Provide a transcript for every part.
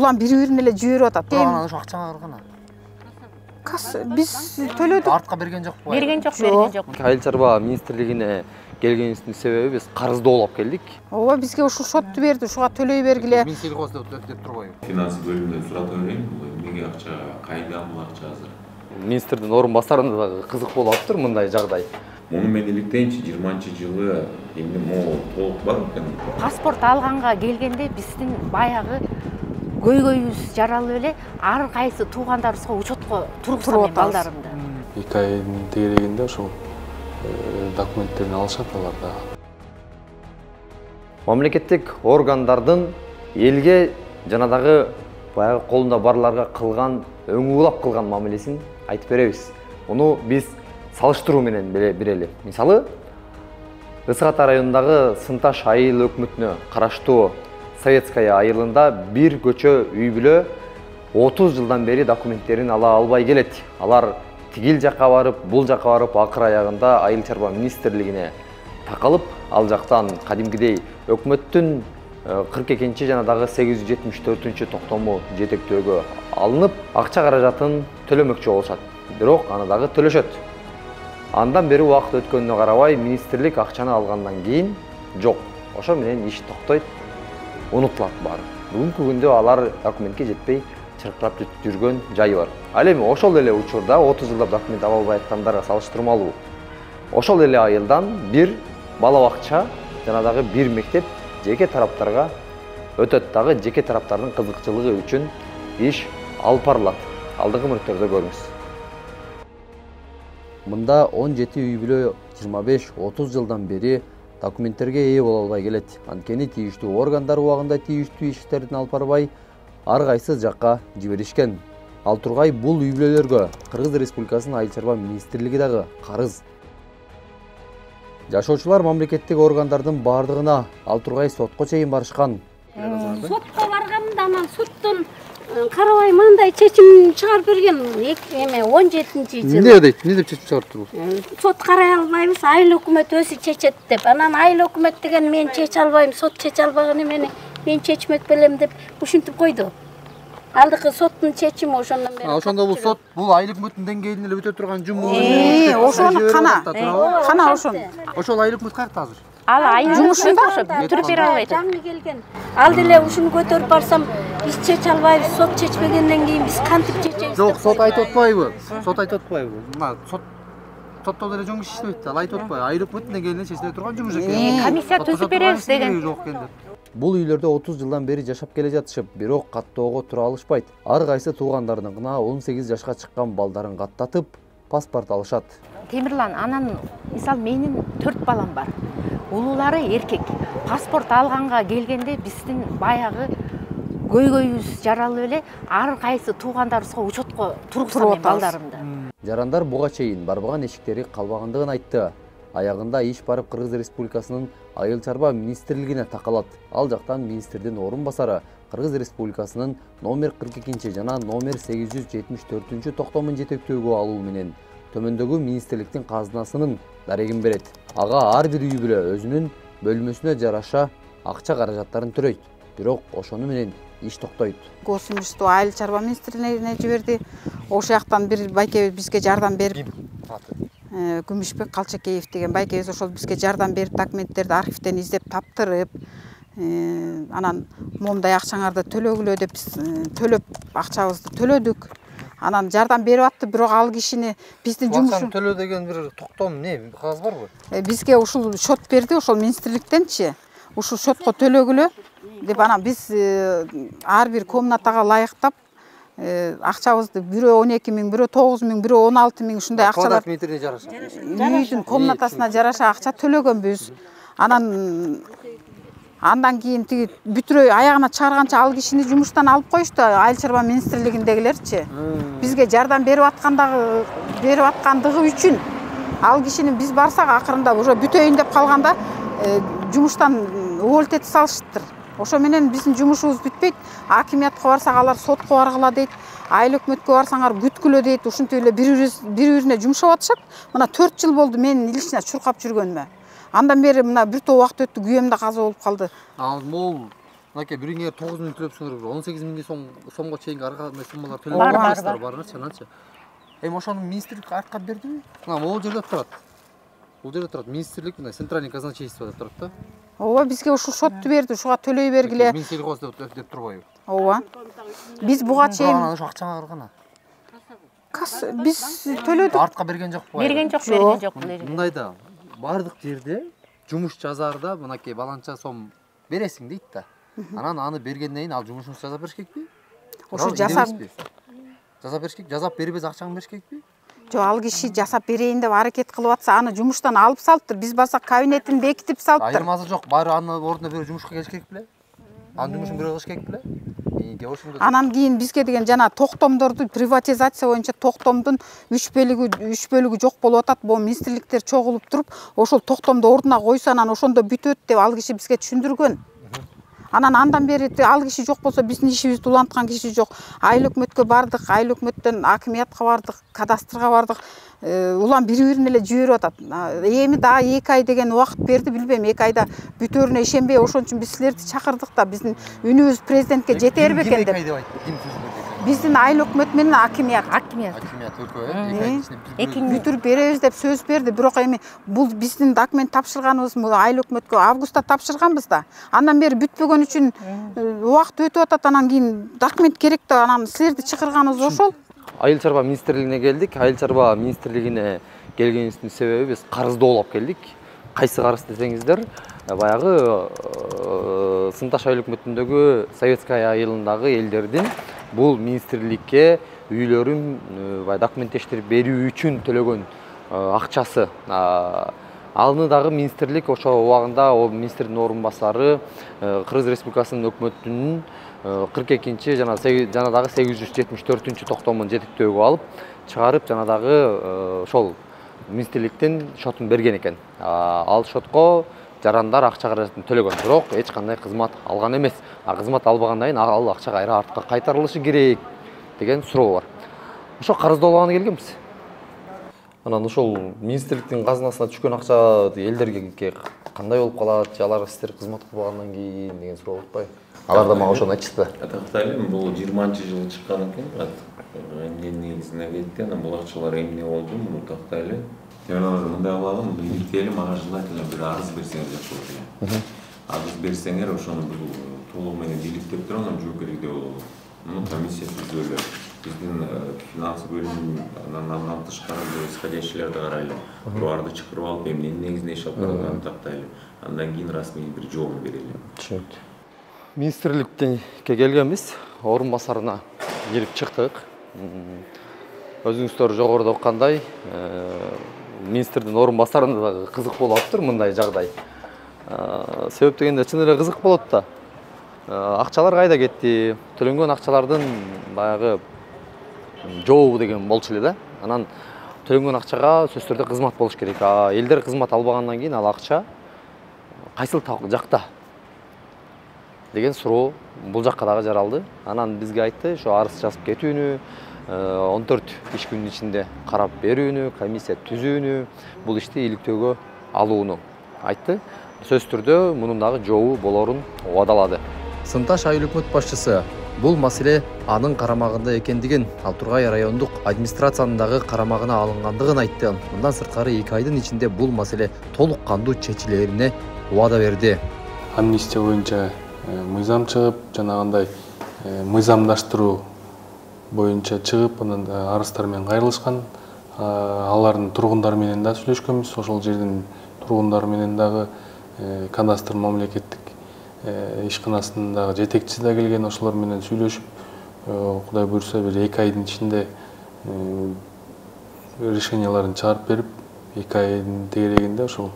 улам бири-бирине эле жиберип атат. Анан ошо акчаны кана. Биз төлөдүк. Артка берген жокпу? Берген жок. Айыл чарба министрлигине келгенибиздин себеби биз карызды оолап келдик. Ооба, бизге ушул шотту берди, ушуга төлөй бергиле. Мен сельхоз деп турбайбы? Финансы бөлүмүнөн сурап көрейин, эмнеге акча, кайда бул акча азыр? Министрдин орун басарында дагы кызык болуп атыптыр мындай жагдай. Муну мен иликтейинчи 20-жылы эмне могу толук бар экен? Паспорт алганга келгенде биздин баягы көйгөйүбүз жаралып эле ар кайсы туугандарыбызга учетко тургузган балдарымды. 2 айдын тегерегинде ошол документтерин алышат алар да. Мамлекеттик органдардын элге жана дагы баягы колунда барларга кылган өңүлап кылган мамилесин айтып беребиз. Муну биз салыштыруу менен берели. Мисалы, Ысык Ата районундагы Сынташ айыл өкмөтүнө караштуу Советская айылында бир көчө үй бүлө 30 жылдан бери документтерин ала албай келет. Алар тигил жакка барып, бул жакка барып, акыр аягында Айыл чарба министрлигине такалып, ал жактан кадимгидей өкмөттүн 42 жана дагы 874 токтому жетектөөгө алынып, акча каражатын төлөмөкчү болушат. Бирок аны дагы төлөшөт. Андан бери убакыт өткөнүнө карабай, министрлик акчаны алгандан кийин жок. Ошо менен иш токтойт, унутулат баары. Бүгүнкү күндө алар документке жетпей чыркырап жүргөн жайы бар. Ал эми ошол эле учурда 30 жылдап документ ала албай аткандарга салыштырмалуу. Ошол эле айылдан бир бала бакча жана дагы бир мектеп жеке тараптарга өтөт, дагы жеке тараптардын кызыкчылыгы үчүн иш алып барылат. Алдыңкы мүнөттөрдө көрүңүз. Мында 17 үй бүлө 25-30 жылдан бери документтерге ээ боло албай келет. Анткени тийиштүү органдар убагында тийиштүү иштерин алып барбай, ар кайсы жакка жиберишкен. Ал тургай бул үй бүлөлөргө Кыргыз Республикасынын Айыл чарба министрлиги дагы карыз. Жашоочулар мамлекеттик органдардын бардыгына ал тургай сотко чейин барышкан. Сотко барганда анан соттон карабай мындай чечим чыгарып берген. Эме 17-жылы. Эмне дейт? Эмне деп чечим чыгарыптыр бул? Сот карай албайбыз, айыл өкмөт өзү чечет деп. Анан айыл өкмөт деген мен чече албайм, сот чече албаган эмени мен чечмек белем деп ушинтип койду. Алдыкы соттун чечими ошондон бери. Ошондо бул сот бул айыл өкмөттүн деңгээлинде эле өтө турган жумуш. Ошону кана ошону. Ошол айыл өкмөт каякта азыр? Ал айыл жумушунда ошо бүтүрүп бере албайт. Жаңы келген. Ал деле ушуну көтөрүп барсам, биз чече албайбыз, сот чечпегенден кийин биз кантип чечебиз? Жок, сот айтып атпайбы? Сот айтып атпайбы? Мына сотто деле жоң иш иштебейт. Ал айтып атпайбы? Айыл өкмөттүн деңгээлинде чечиле турган жумуш экен. Комиссия түзүп беребиз деген. Бул үйлөрдө 30 жылдан бери жашап келе жатышып, бирок каттоого тура алышпайт. Ар кайсы туугандарыныкына 18 жашка чыккан балдарын каттатып, паспорт алышат. Темирлан, анан мисал менин 4 балам бар. Улуулары эркек. Паспорт алганга келгенде биздин баягы көйгөйүбүз жаралып эле ар кайсы туугандарыбызга учетко тургузган балдарымды. Жарандар буга чейин барбаган эшиктери калбагандыгын айтты. Аягында иш барып Кыргыз Республикасынын Айыл чарба министрлигине такалат. Ал жактан министрдин орун басары Кыргыз Республикасынын номер 42 жана номер 874 токтомун жетектөөгө алуу менен төмөндөгү министрликтин казынасынын дарегин берет. Ага ар бир үй бүлө өзүнүн бөлмөсүнө жараша акча каражаттарын төлөйт. Бирок ошону менен иш токтойт. Госимущество Айыл чарба министрлигине жиберди. Ошол жактан бир байке бизге жардам берип, Күмүшбек Калчакеев деген байкебиз ошол бизге жардам берип, документтерди архивден издеп таптырып, анан момундай акчаңарды төлөгүлө деп биз төлөп акчабызды төлөдүк. Анан жардам берип атты, бирок ал кишини биздин жумуш төлөө деген бир токтом эмне кагаз барбы? Бизге ушул счет берди, ошол министрликтенчи. Ушул счетко төлөгүлө деп анан биз ар бир комнатага ылайыктап акчабызды бирөө 12 миң, бирөө 9 миң, бирөө 16 миң ушундай акчалар квадрат метрине жараша. Үйдүн комнатасына жараша акча төлөгөнбүз. Андан кийин тиги бүтүрөй аягына чыгарганча ал кишини жумуштан алып коюшту, Айыл чарба министрлигиндегилерчи. Бизге жардам берип аткандыгы үчүн ал кишини биз барсак акырында уже бүтөйүн деп калганда жумуштан увольтетип салышыптыр. Ошо менен биздин жумушубуз бүтпөйт. Акимиятка барсак алар сотко баргыла дейт. Айыл өкмөткө барсаңар бүткүлө дейт. Ушинтип эле бири-бирине жумшап атышат. Мына 4 жыл болду мен лично чуркап жүргөнүмө. Андан бери мына бир топ убакыт өттү, күйөөм да каза болуп калды. Ал могул Мынакей бириңер 9 миң төлөпсүңөр 18 миңге сомго чейинки арка суммалар Бар, төлөп барчы ананчы. Эми ошону министрлик арткап бердиби? Мына могул жерде турат. Бул жерде турат. Министрлик мына центральный казначейство деп турат да. ооба бизге ушул шотту берди, ушуга төлөй бергиле. Минсельхоз деп турбайбы? Ооба. Биз буга чейин Анан ошо акчаңа кыргана. Биз төлөдүк. Артка берген жокпу? берген жок. Мындай да бардык жерде жумуш жазарда мынакей баланча сом бересиң дейт да. Анан аны бергенден кийин ал жумушун жасап бериш керекпи? Ошо жасап бериш керек. Жасап бербесе акчаңды бериш керекпи? жок, ал киши жасап берейин деп аракет кылып атса, аны жумуштан алып салыптыр. Биз басак кабинетин бекитип салыптыр. Айырмасы жок, баары анын ордуна бирөө жумушка келиш керек беле? Анын жумушун бирөө кылыш керек беле? Анан кийин бизге деген жана токтомдорду приватизация боюнча токтомдун 3 бөлүгү жок болуп атат. Бул министрликтер чогулуп туруп, ошол токтомду ордуна койсо анан ошондо бүтөт деп ал киши бизге түшүндүргөн. Анан андан бери ал киши жок болсо биздин ишибизди уланткан киши жок. Айыл өкмөткө бардык, айыл өкмөттөн акимиятка бардык, кадастрга бардык. Улам бири-бирине эле жиберип атат. Эми дагы 2 ай деген убакыт берди, билбейм. 2 айда бүтөрүнө ишенбей, ошон үчүн биз силерди чакырдык да, биздин үнүбүз президентке жетер бекен деп. Биздин айыл өкмөт менен акимият бүтүрүп беребиз деп сөз берди. Бирок эми бул биздин документ тапшырганыбыз айыл өкмөткө августта тапшырганбыз да. Андан бери бүтпөгөн үчүн убакыт өтүп атат. Анан кийин документ керек деп анан силерди чакырганыбыз ошол. Айыл чарба министрлигине келдик. Айыл чарба министрлигине келгенибиздин себеби биз карыздоо келдик. Кайсы карыз десеңиздер, баягы Сынташ айыл өкмөтүндөгү Советская айылындагы элдердин бул министрликке үйлөрүн документтештирип берүү үчүн төлөгөн акчасы. Аны дагы министрлик ошо убагында министрдин орун басары Кыргыз Республикасынын өкмөтүнүн 42-чи жана дагы 874-чү токтомун жетектөөгө алып чыгарып, жана дагы ошол министрликтин шотун берген экен. Ал шотко жарандар акча каражатын төлөгөн, бирок эч кандай кызмат алган эмес. Кызмат албагандан кийин ал акча кайра артка кайтарылышы керек деген суроо бар. Ошо карыздоолганы келгенбиз. Анан ошол министрликтин казынасына түшкөн акча элдерге кандай болуп калат, же алар сиздер кызмат кылбагандан кийин деген суроо болуппайбы? Алар да мага ошону айтышты. Тактайлы бул 20-жылы чыккан экен. Эмне негизине кетти, анан бул акчалар эмне болду, муну тактайлы. Мындай кыlalım, иликтели мага желательно бир арыз берсеңер жакшы болот эле. Арыз берсеңер ошону толугу менен иликтеп туруп анан жооп керек деп болот. Муну комиссия түзөлө. Биздин финансы бөлүмүнүн андан тышкары исходящийлерди карайлы. Буларды чакырып алып, эмне негизинде иш алып баратканын тактайлы. Андан кийин расмий бир жообун берели. Түшүнүктүү. Министрликке келгенбиз, орун басарына келип чыктык. Өзүңүздөр жогоруда оккандай, министрдин орун басарында дагы кызык болуп атыптыр мындай жагдай. Себеп дегенде чын эле кызык болот да. Акчалар кайда кетти? Төлөнгөн акчалардын баягы жообу деген болчу эле да. Анан төлөнгөн акчага сөзсүз түрдө кызмат болуш керек. Элдер кызмат албагандан кийин ал акча кайсыл жакта деген суроо бул жакка дагы жаралды. Анан бизге айтты, ошо арыз жазып кетүүнү, 14 иш күнүнүн ичинде карап берүүнү, комиссия түзүүнү, бул ишти иликтөөгө алууну айтты. Сөзсүз түрдө мунун дагы жообу болорун убадалады. Сынташ айыл өкмөт башчысы бул маселе анын карамагында экендигин, ал Тургай райондук администрациянын дагы карамагына алынгандыгын айтты. Мындан сырткары 2 айдын ичинде бул маселе толук кандуу чечилерине убада берди. Амнистия боюнча мыйзам чыгып, жанагындай мыйзамдаштыруу боюнча чыгып, анан арыздар менен кайрылышкан. Алардын тургундары менен да сүйлөшкөнбүз. Ошол жердин тургундары менен дагы кадастр мамлекеттик ишканасынын дагы жетекчиси да келген, ошолор менен сүйлөшүп, Кудай буйрса бир 2 айдын ичинде решенияларын чыгарып берип, 2 айдын тегерегинде ошол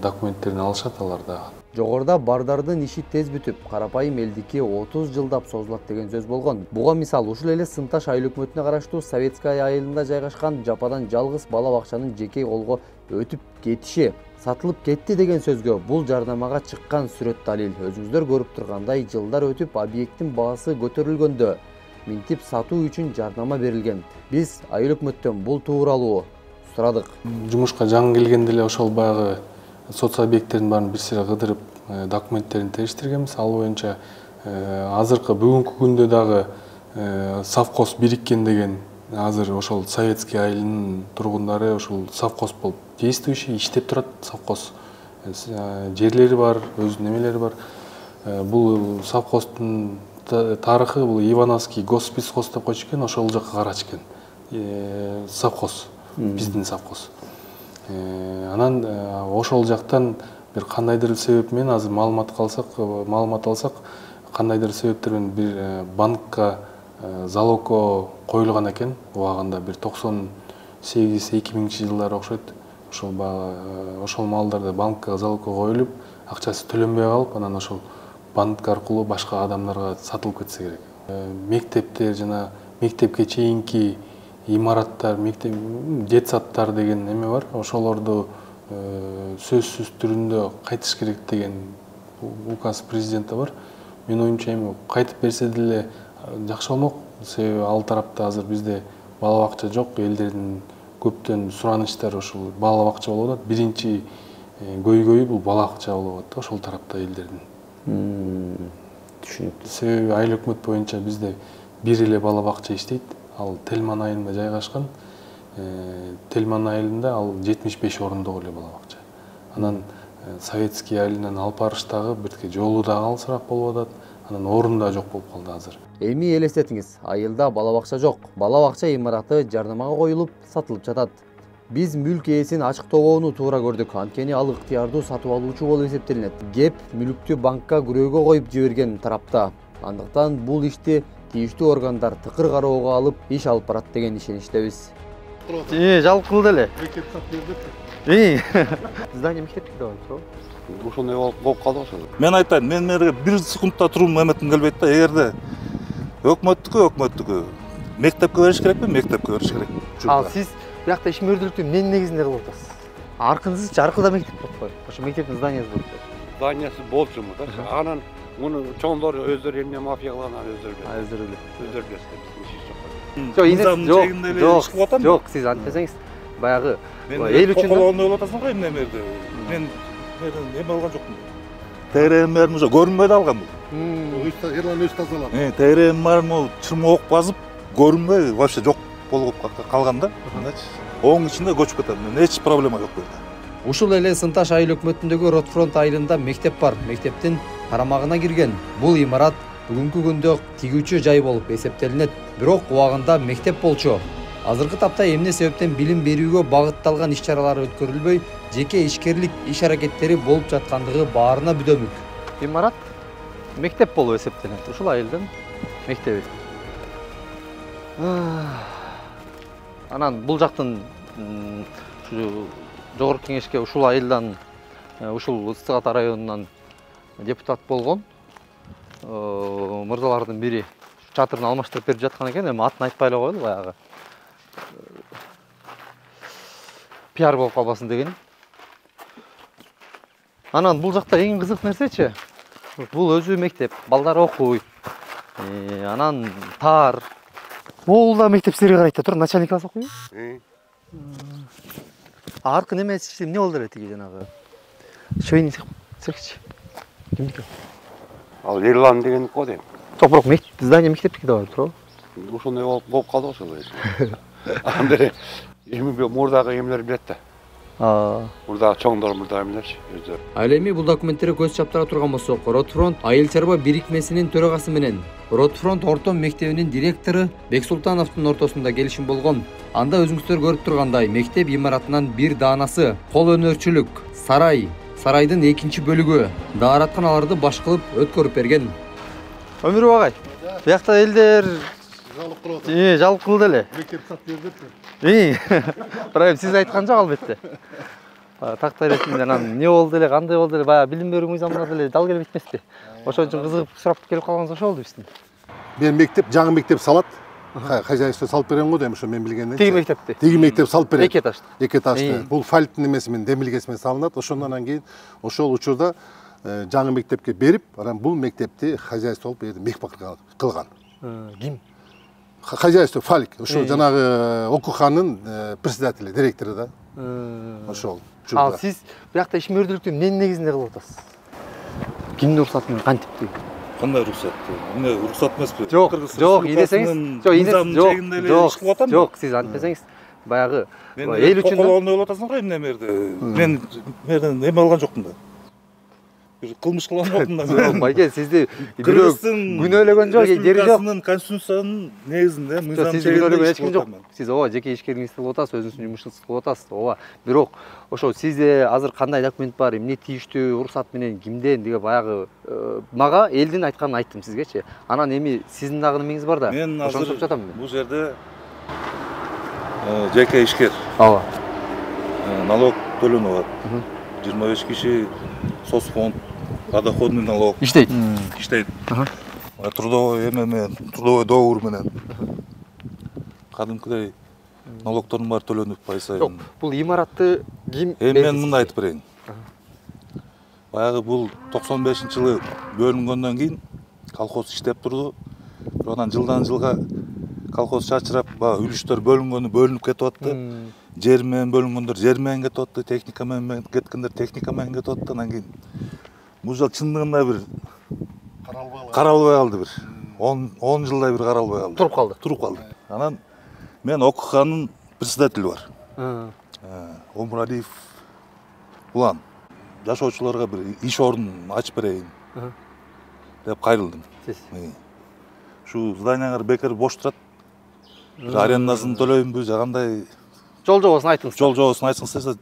документтерин алышат алар дагы. Жогоруда бардардын иши тез бүтүп, карапайым элдики 30 жылдап созулат деген сөз болгон. Буга мисал ушул эле Сынташ айыл өкмөтүнө караштуу Советская айылында жайгашкан жападан жалгыз бала бакчанын жеке колго өтүп кетиши, сатылып кетти деген сөзгө бул жарнамага чыккан сүрөт далил. Өзүңүздөр көрүп тургандай, жылдар өтүп объекттин баасы көтөрүлгөндө минтип сатуу үчүн жарнама берилген. Биз айыл өкмөттөн бул тууралуу сурадык. Жумушка жаңы келгенде эле ошол баягы соц объекттердин баарын бир сыйра кыдырып, документтерин териштиргенбиз. Ал боюнча азыркы бүгүнкү күндө дагы совхоз бириккен деген азыр ошол советский айылынын тургундары ошол совхоз болуп действующий иштеп турат. Совхоз жерлери бар, өз немелери бар. Бул совхоздун тарыхы бул Ивановский госписхоз деп койчу экен, ошол жакка карачу экен. Совхоз, биздин совхоз. Анан ошол жактан бир кандайдыр себеп менен азыр маалымат алсак, кандайдыр себептер менен бир банкка залогко коюлган экен. Убагында бир 98-2000 жылдары окшойт. Ошол маалдарда банкка залогко коюлуп, акчасы төлөнбөй калып, анан ошол банк аркылуу башка адамдарга сатылып кетсе керек. Мектептер жана мектепке чейинки имараттар, мектеп, детсадтар деген неме бар. Ошолорду сөзсүз түрүндө кайтыш керек деген указ президентте бар. Мен оюмча эми кайтып берсе деле жакшы болмок. Себеби ал тарапта азыр бизде бала бакча жок, элдердин көптөн суранычтары ошол бала бакча болуп атат. Биринчи көйгөйү бул бала бакча болуп атат ошол тарапта элдердин. Түшүнүктүү. Себеби айыл өкмөт боюнча бизде бир эле бала бакча иштейт. Ал Телман айылында жайгашкан. Телман айылында ал 75 орундук эле бала бакча. Анан советский айылынан алып барыштагы бирке жолу да алысыраак болуп атат. Анан орун да жок болуп калды азыр. Эми элестетиңиз, айылда бала бакча жок. Бала бакча имараты жарнамага коюлуп, сатылып жатат. Биз мүлк ээсин ачыктообону туура көрдүк. Анткени ал ыктыярдуу сатып алуучу болуп эсептелинет. Кеп мүлктү банкка күрөөгө коюп жиберген тарапта. Андыктан бул ишти тийиштүү органдар тыкыр кароого алып, иш алып барат деген ишеничтебиз. Жалп кылды эле. Мектеп сатып здание мектепти да бар. Ошондой болуп калды ошол. Мен айтайын, мен мерге бир секундта туруп эметим келбейт да. Эгерде өкмөттүкү мектепке бериш керекпи? Мектепке бериш керек. Ал сиз биякта ишмердүүлүктү эмненин негизинде кылып атасыз? Аркыңызчы аркылда мектеп болуп коюп. Ошо мектептин зданиясы болуп. Зданиясы болчуму да. Анан муну чоңдор өздөрү эмне мафия кылган өздөрү билет. Жок, сиз антпесеңиз баягы эл үчүн колону ойлоп атасың го эмне мерде. Мен эме алган жокмун. ТРМ уже көрүнбөй алган бул. Эрлан өз тазалады. ТРМ чырмоок басып көрүнбөй вообще жок болуп калган да. Оң ичинде көчүп кетем. Эч проблема жок burada. Ушул эле Сынташ айыл өкмөтүндөгү Ротфронт айылында мектеп бар. Мектептин карамагына кирген. Бул имарат бүгүнкү күндө тигүүчү жай болуп эсептелинет. Бирок убагында мектеп болчу. Азыркы тапта эмне себептен билим берүүгө багытталган иш-чаралар өткөрүлбөй, жеке ишкерлик иш-аракеттери болуп жаткандыгы баарына бүдөмүк. Имарат мектеп болуп эсептелет. Ушул айылдын мектеби. Анан бул жактын жогорку кеңешке ушул айылдан, ушул Ыстык Ата районунан депутат болгон мырзалардын бири чатырын алмаштырып берип жаткан экен. Эми атын айтпай эле коелу, баягы пиар болуп калбасын деген. Анан бул жакта эң кызык нерсечи, бул өзү мектеп, балдар окуйт. Анан таар. Бул да мектеп сири карайт да тур, начальник класс окуйбу? Аркы немеси эмне болду эле тиги жанагы? Шойн секчи. Кимдики? Ал Эрлан деген го дейм. Топурак мектеп, здание мектептики да бар туурабы? Ошондой болуп калды ошол. Андere эми мурдагы эмелер билет да. Мурдагы чоңдор мурдагы эмелерчи өздөрү. Ал эми бул документтерге көз чаптыра турган болсок, Ротфронт айыл чарба бирикмесинин төрагасы менен Ротфронт орто мектебинин директору Бексултановдун ортосунда келишим болгон. Анда өзүңүздөр көрүп тургандай, мектеп имаратынан бир даанасы, кол өнөрчүлүк, сарайдын экинчи бөлүгү дааратканаларды баш кылып өткөрүп берген. Өмүрү агай. Биякта элдер Жалып кылып. Жалып кылды эле. Мектеп сатып бердипти. Правильно, сиз айткан жок албетте. Тактай ретинде анан не болду эле, кандай болду эле, баягы билим берүү мыйзамына деле дал келип кетмеспи. Ошон үчүн кызыгып сурап келип калганыбыз ошол болду биздин. Мен мектеп, жаңы мектеп салат. Хозяйство салып берем го дейм, ошо мен билгенден. Тиги мектепти. Тиги мектеп салып берем. Эки этажды. Эки этажды. Бул фальттын немеси менен, демилгеси менен салынат. Ошондон кийин ошол учурда жаңы мектепке берип, анан бул мектепти хозяйство алып мекбак кылган. Ким? Хозяйство Фалик, ошол жанагы окууханын председатели, директору да. Ошол. Ал сиз биякта ишмердүүлүктү эмненин негизинде кылып атасыз? кимдин уруксаты менен кантип? Кандай уруксат? Эмне уруксат эмеспи? Жок, ийдесеңиз, жок, сиз антпесеңиз баягы эл үчүн колоонду болуп атасың го эмне мерде. Мен мерден эме алган жокмун да. Бир кылмыш кылган жокмун да. Байке, сизди бирөө күнөөлөгөн жок, жери жок. Конституциянын негизинде мыйзам Сизди күнөөлөгөн эч ким жок. Сиз ооба жеке ишкерлигиңизди кылып атасыз, өзүңүздүн жумушуңузду кылып атасыз. Ооба, бирок ошо сизде азыр кандай документ бар, эмне тийиштүү, уруксат менен кимден деген баягы мага элдин айтканын айттым сизгечи. Анан эми сиздин дагы немеңиз бар да. Мен ошону азыр сұрап жатам мен. бул жерде жеке ишкер. Ооба. Налог төлөнүп атат. 25 киши соцфонд, подоходный налог Иштейт. Трудовой эме менен, трудовой договор менен. Кадимкидей налогтордун баары төлөнүп ай сайын. Жок, бул имаратты ким? Мен мындай айтып берейин. Баягы бул 95-жылы бөлүнгөндөн кийин колхоз иштеп турду. Анан жылдан жылга колхоз чачырап, үлүштөр бөлүнүп кетип атты. Жер менен бөлүнгөндөр жер менен кетип атты, техника менен кеткендер техника менен кетип атты. Анан кийин бул жол чындыгында бир каралбай калды бир. 10 жылдай бир каралбай калды. Туруп калды. Анан мен ОКХнын председатели бар. Омуралиев Улан. Жашоочуларга бир иш ордун ачып берейин деп кайрылдым. Şu зданияңар бекер бош турат. Арендасын төлөйүнбү, жагандай жол жобосун айтыңыз. Жол жобосун айтыңыз.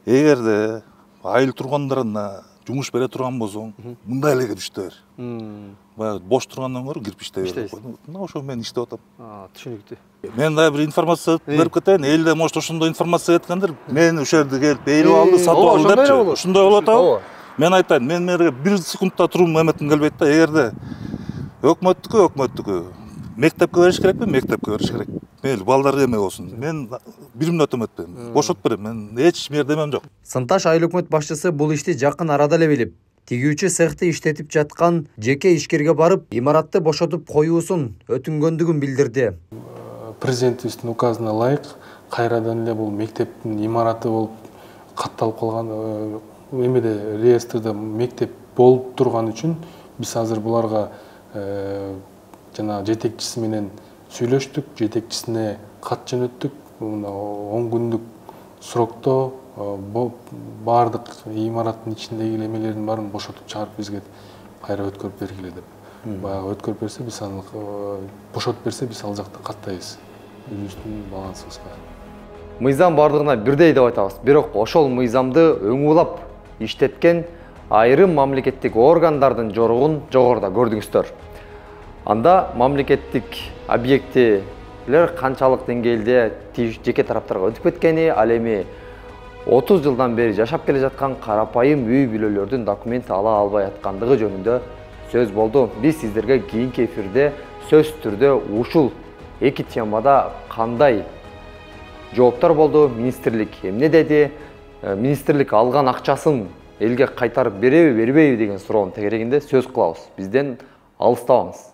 Эгерде айыл тургандарына жумуш бере турган болсоң, мындай эле кирпиштер. Баягы бош тургандан көрө кирпиштей берип койдум. Мына ошо мен иштеп атам. Түшүнүктүү. Мен да бир информация берип кетейин. Элде может ошондой информация эткендер, мен ошол жерде келип ээлеп алды, сатып алды депчи. Ошондой болот атабы? Мен айтайын, мен мерге 1 секундта турум эметим келбейт да. Эгерде өкмөттүкү мектепке бериш керекпи? Мектепке бериш керек. Мейли, балдар эме болсун. Мен 1 мүнөт эметпейм. Бошотуп берем. Мен эч мердемем жок. Сынташ айыл өкмөт башчысы бул ишти жакын арада эле билип, тигүүчү цехти иштетип жаткан жеке ишкерге барып, имаратты бошотуп коюусун өтүнгөндүгүн билдирди. Президентибиздин указына ылайык кайрадан эле бул мектептин имараты болуп катталып калган, эмеде реестрде мектеп болуп турган үчүн биз азыр буларга жана жетекчиси менен сүйлөштүк, жетекчисине кат жөнөттүк. 10 күндүк срокто баардык имараттын ичиндеги эмелердин баарын бошотуп чыгарып бизге кайра өткөрүп бергиле деп. Баягы өткөрүп берсе, биз аны бошотуп берсе, биз ал жакта каттайбыз. Өзүбүздүн балансыбызга. Мыйзам бардыгына бирдей деп айтабыз. Бирок ошол мыйзамды өңүлап иштеткен айрым мамлекеттик органдардын жоругун жогоруда көрдүңүздөр. Анда мамлекеттик объектилер канчалык деңгээлде жеке тараптарга өтүп кеткени, ал эми 30 жылдан бери жашап келе жаткан карапайым үй бүлөлөрдүн документ ала албай аткандыгы жөнүндө сөз болду. Биз сиздерге кийинки эфирде сөз түрдө ушул эки темада кандай жооптор болду, министрлик эмне деди, министрлик алган акчасын элге кайтарып береби, бербейби деген суроонун тегерегинде сөз кылабыз. Бизден алыстабаңыз.